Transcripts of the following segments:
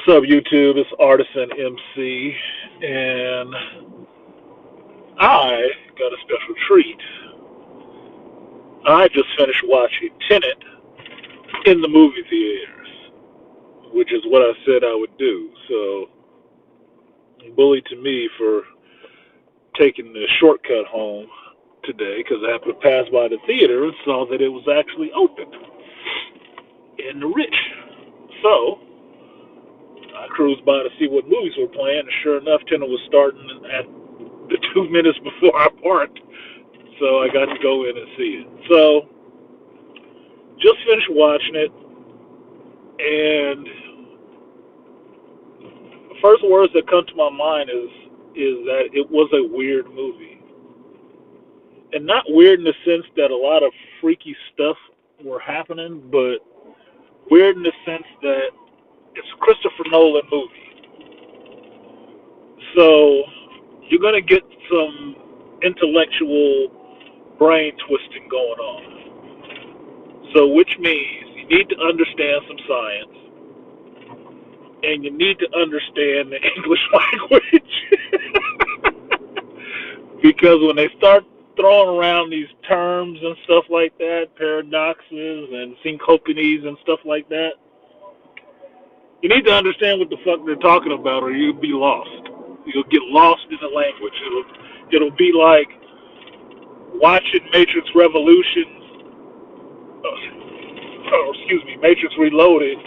What's up, YouTube? It's Artisan MC, and I got a special treat. I just finished watching TeNeT in the movie theaters, which is what I said I would do. So, bully to me for taking the shortcut home today because I happened to pass by the theater and saw that it was actually open in the rich. So, I cruised by to see what movies were playing, and sure enough, TeNeT was starting at the 2 minutes before I parked. So I got to go in and see it. So just finished watching it, and the first words that come to my mind is that it was a weird movie, and not weird in the sense that a lot of freaky stuff were happening, but weird in the sense that it's a Christopher Nolan movie. So you're gonna get some intellectual brain twisting going on. So which means you need to understand some science and you need to understand the English language. Because when they start throwing around these terms and stuff like that, paradoxes and syncopies and stuff like that, you need to understand what the fuck they're talking about or you'll be lost. You'll get lost in the language. It'll be like watching Matrix Reloaded,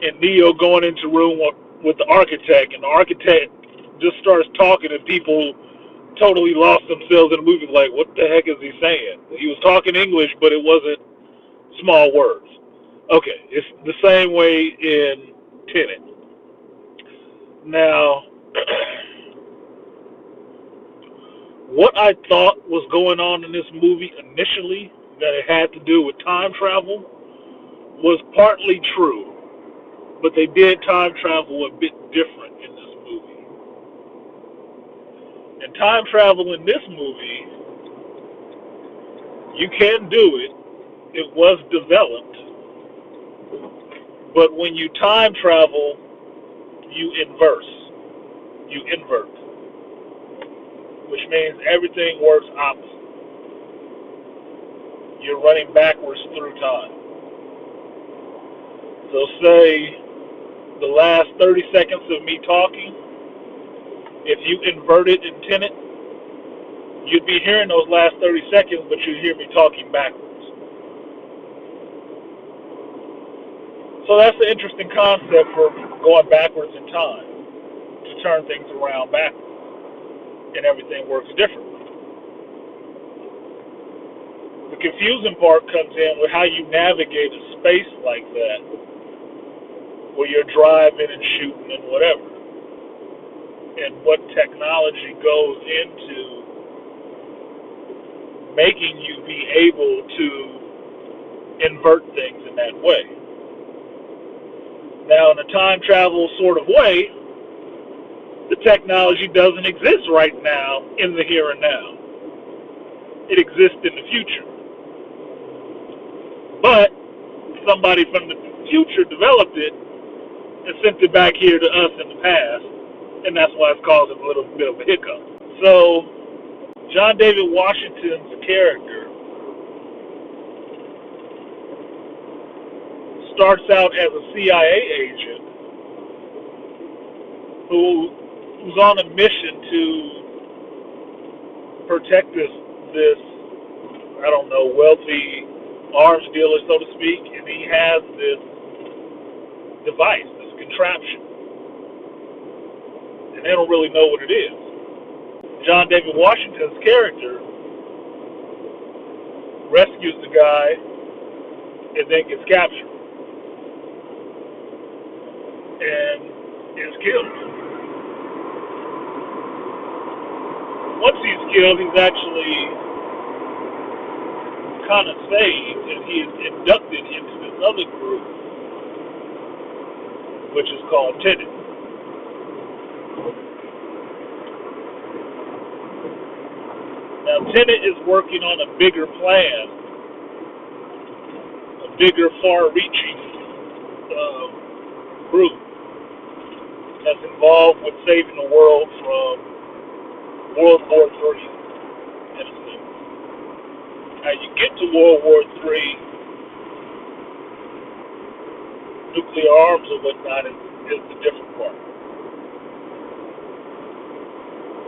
and Neo going into room with the architect, and the architect just starts talking, and people totally lost themselves in the movie. Like, what the heck is he saying? He was talking English, but it wasn't small words. Okay, it's the same way in TeNeT. Now, what I thought was going on in this movie initially, that it had to do with time travel, was partly true, but they did time travel a bit different in this movie. And time travel in this movie, you can do it. It was developed. But when you time travel, you invert, which means everything works opposite. You're running backwards through time. So say the last 30 seconds of me talking, if you invert it in TeNeT, you'd be hearing those last 30 seconds, but you'd hear me talking backwards. So that's an interesting concept for going backwards in time, to turn things around backwards, and everything works differently. The confusing part comes in with how you navigate a space like that, where you're driving and shooting and whatever, and what technology goes into making you be able to invert things in that way. Now, in a time travel sort of way, the technology doesn't exist right now in the here and now. It exists in the future. But somebody from the future developed it and sent it back here to us in the past, and that's why it's causing a little bit of a hiccup. So, John David Washington's character starts out as a CIA agent who's on a mission to protect this wealthy arms dealer, so to speak, and he has this device, this contraption, and they don't really know what it is. John David Washington's character rescues the guy and then gets captured and is killed. Once he's killed, he's actually kind of saved, and he is inducted into this other group, which is called TeNeT. Now, TeNeT is working on a bigger plan, a bigger, far-reaching group. that's involved with saving the world from World War III, in a sense. How you get to World War III, nuclear arms and whatnot is the different part.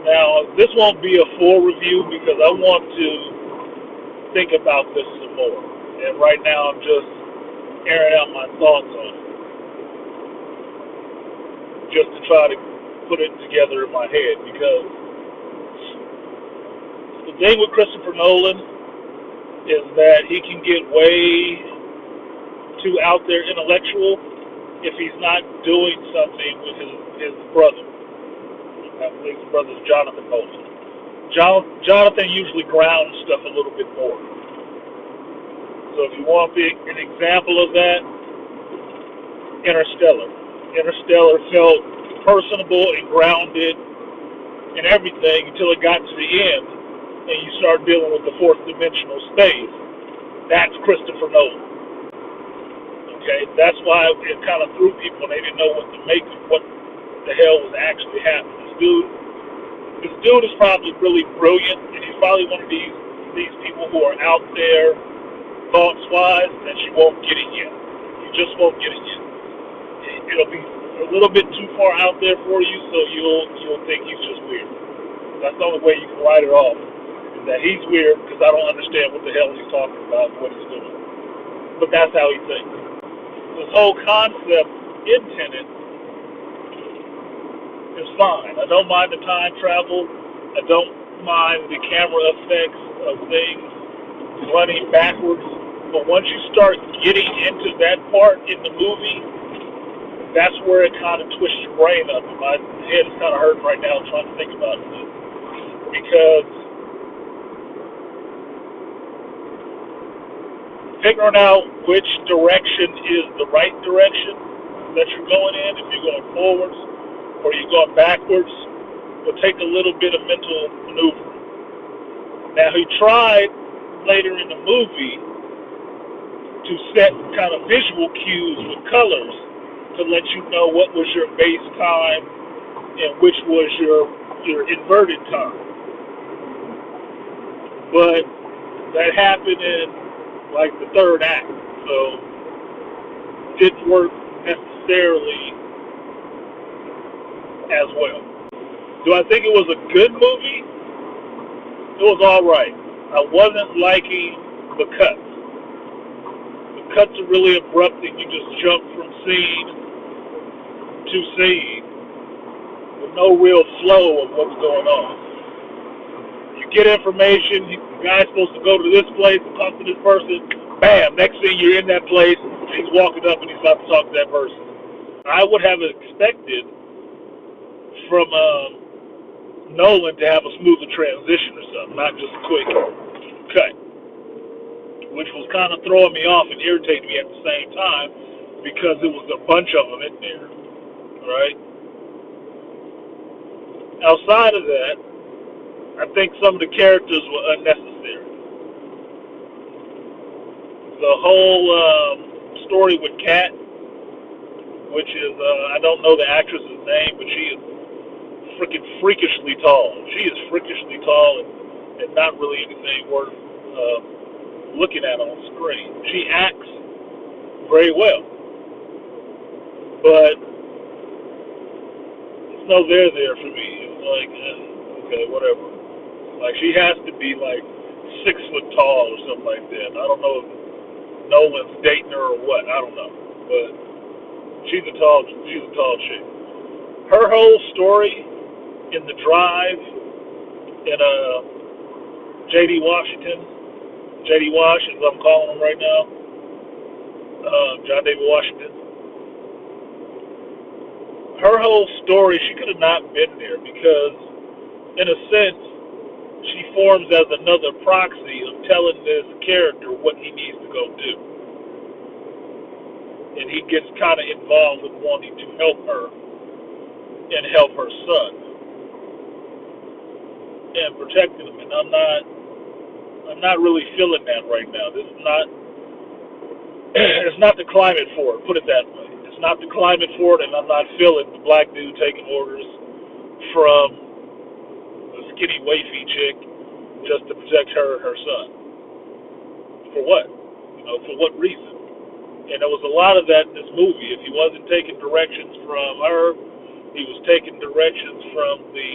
Now, this won't be a full review because I want to think about this some more. And right now I'm just airing out my thoughts on it, just to try to put it together in my head. Because the thing with Christopher Nolan is that he can get way too out there intellectual if he's not doing something with his brother. I think his brother's Jonathan Nolan. Jonathan usually grounds stuff a little bit more. So if you want an example of that, Interstellar. Interstellar felt personable and grounded and everything until it got to the end and you start dealing with the fourth dimensional space. That's Christopher Nolan. Okay, that's why it kind of threw people and they didn't know what to make of what the hell was actually happening. This dude is probably really brilliant, and he's probably one of these people who are out there thoughts-wise that you won't get it yet. You just won't get it yet. It'll be a little bit too far out there for you, so you'll think he's just weird. That's the only way you can write it off, is that he's weird because I don't understand what the hell he's talking about and what he's doing. But that's how he thinks. This whole concept in TeNeT is fine. I don't mind the time travel. I don't mind the camera effects of things running backwards. But once you start getting into that part in the movie, that's where it kind of twists your brain up. And my head is kind of hurting right now trying to think about this. Because figuring out which direction is the right direction that you're going in, if you're going forwards or you're going backwards, will take a little bit of mental maneuvering. Now, he tried later in the movie to set kind of visual cues with colors to let you know what was your base time and which was your inverted time. But that happened in like the third act, so it didn't work necessarily as well. Do I think it was a good movie? It was alright. I wasn't liking the cuts. The cuts are really abrupt and you just jump from scene to scene with no real flow of what's going on. You get information, the guy's supposed to go to this place and talk to this person, bam, next thing you're in that place and he's walking up and he's about to talk to that person. I would have expected from Nolan to have a smoother transition or something, not just a quick cut, which was kind of throwing me off and irritating me at the same time because it was a bunch of them in there, right? Outside of that, I think some of the characters were unnecessary. The whole story with Kat, which is, I don't know the actress's name, but she is freaking freakishly tall. She is freakishly tall and not really anything worth looking at on screen. She acts very well, but it's no there for me. It's like, okay, whatever. Like, she has to be like 6 foot tall or something like that. I don't know if Nolan's dating her or what. I don't know, but she's a tall chick. Her whole story in The Drive in J.D. Washington, J.D. Wash, as I'm calling him right now, John David Washington. Her whole story, she could have not been there because, in a sense, she forms as another proxy of telling this character what he needs to go do. And he gets kind of involved with wanting to help her and help her son and protecting him. And I'm not really feeling that right now. This is not it's not the climate for it, put it that way. It's not the climate for it, and I'm not feeling the black dude taking orders from a skinny wafy chick just to protect her and her son. For what? For what reason? And there was a lot of that in this movie. If he wasn't taking directions from her, he was taking directions from the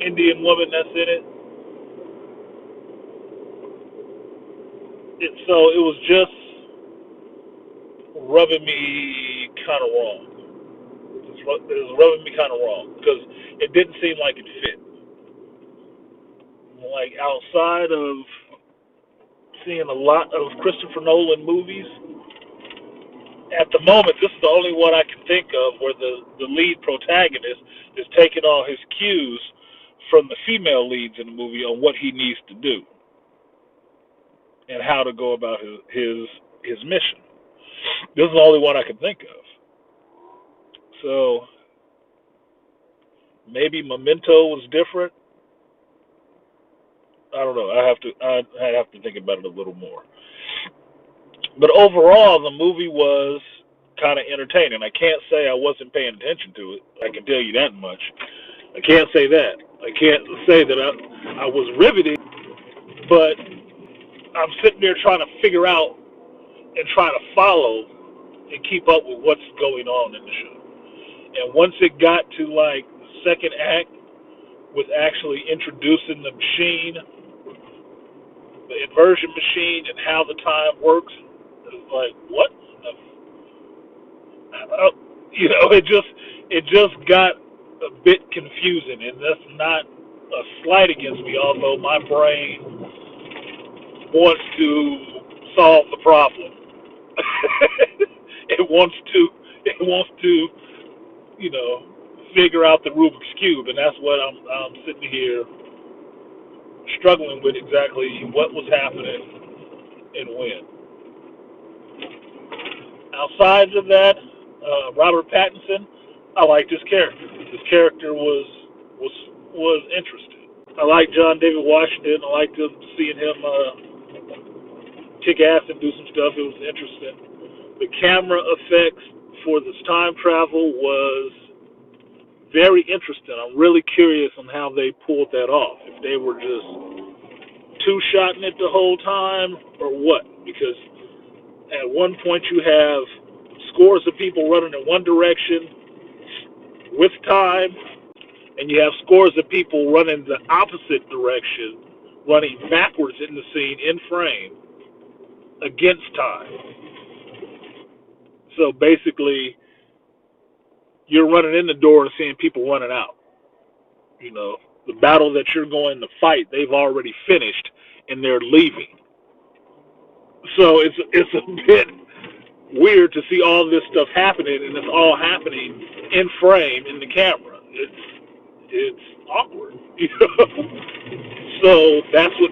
Indian woman that's in it. So it was just rubbing me kind of wrong. It was rubbing me kind of wrong because it didn't seem like it fit. Like outside of seeing a lot of Christopher Nolan movies, at the moment, this is the only one I can think of where the lead protagonist is taking all his cues from the female leads in the movie on what he needs to do and how to go about his mission. This is the only one I can think of. So maybe Memento was different. I don't know. I have to think about it a little more. But overall, the movie was kind of entertaining. I can't say I wasn't paying attention to it. I can tell you that much. I can't say that. I can't say that I was riveted, but I'm sitting there trying to figure out and trying to follow and keep up with what's going on in the show. And once it got to like the second act with actually introducing the machine, the inversion machine, and how the time works, it was like, what? It just got a bit confusing, and that's not a slight against me, although my brain wants to solve the problem. it wants to figure out the Rubik's Cube, and that's what I'm sitting here struggling with exactly what was happening and when. Outside of that, Robert Pattinson, I liked his character. His character was interesting. I liked John David Washington. I liked seeing him kick ass and do some stuff. It was interesting. The camera effects for this time travel was very interesting. I'm really curious on how they pulled that off. If they were just two-shotting it the whole time or what. Because at one point you have scores of people running in one direction with time, and you have scores of people running the opposite direction, running backwards in the scene, in frame, against time. So basically, you're running in the door and seeing people running out. The battle that you're going to fight, they've already finished, and they're leaving. So it's a bit weird to see all this stuff happening, and it's all happening in frame in the camera. It's awkward, So that's what,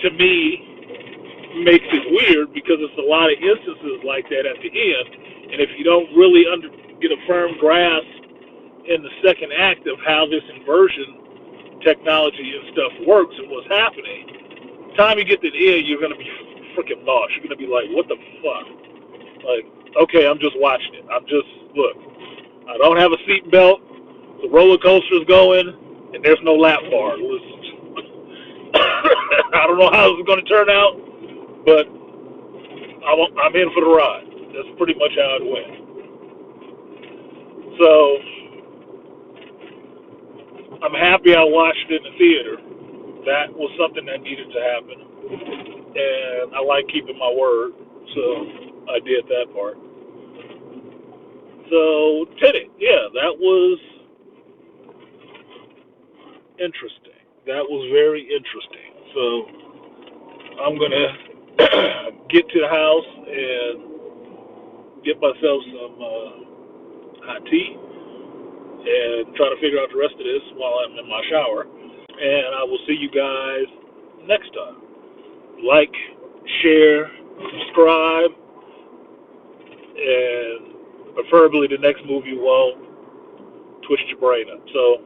to me, makes it weird, because it's a lot of instances like that at the end, and if you don't really get a firm grasp in the second act of how this inversion technology and stuff works and what's happening, by the time you get to the end, you're going to be freaking lost. You're going to be like, what the fuck? Like, okay, I'm just watching it. Look, I don't have a seat belt, the roller coaster's going, and there's no lap bar. I don't know how it's going to turn out, but I'm in for the ride. That's pretty much how it went. So I'm happy I watched it in the theater. That was something that needed to happen, and I like keeping my word, so I did that part. So TeNeT, yeah, that was interesting. That was very interesting. So I'm gonna get to the house and get myself some hot tea and try to figure out the rest of this while I'm in my shower. And I will see you guys next time. Like, share, subscribe, and preferably the next movie won't twist your brain up. So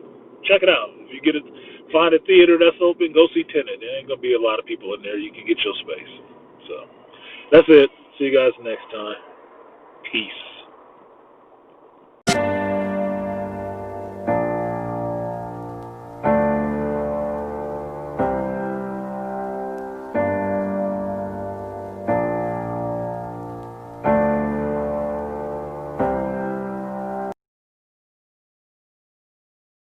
check it out. If you find a theater that's open, go see TeNeT. There ain't gonna be a lot of people in there. You can get your space. So that's it. See you guys next time. Peace.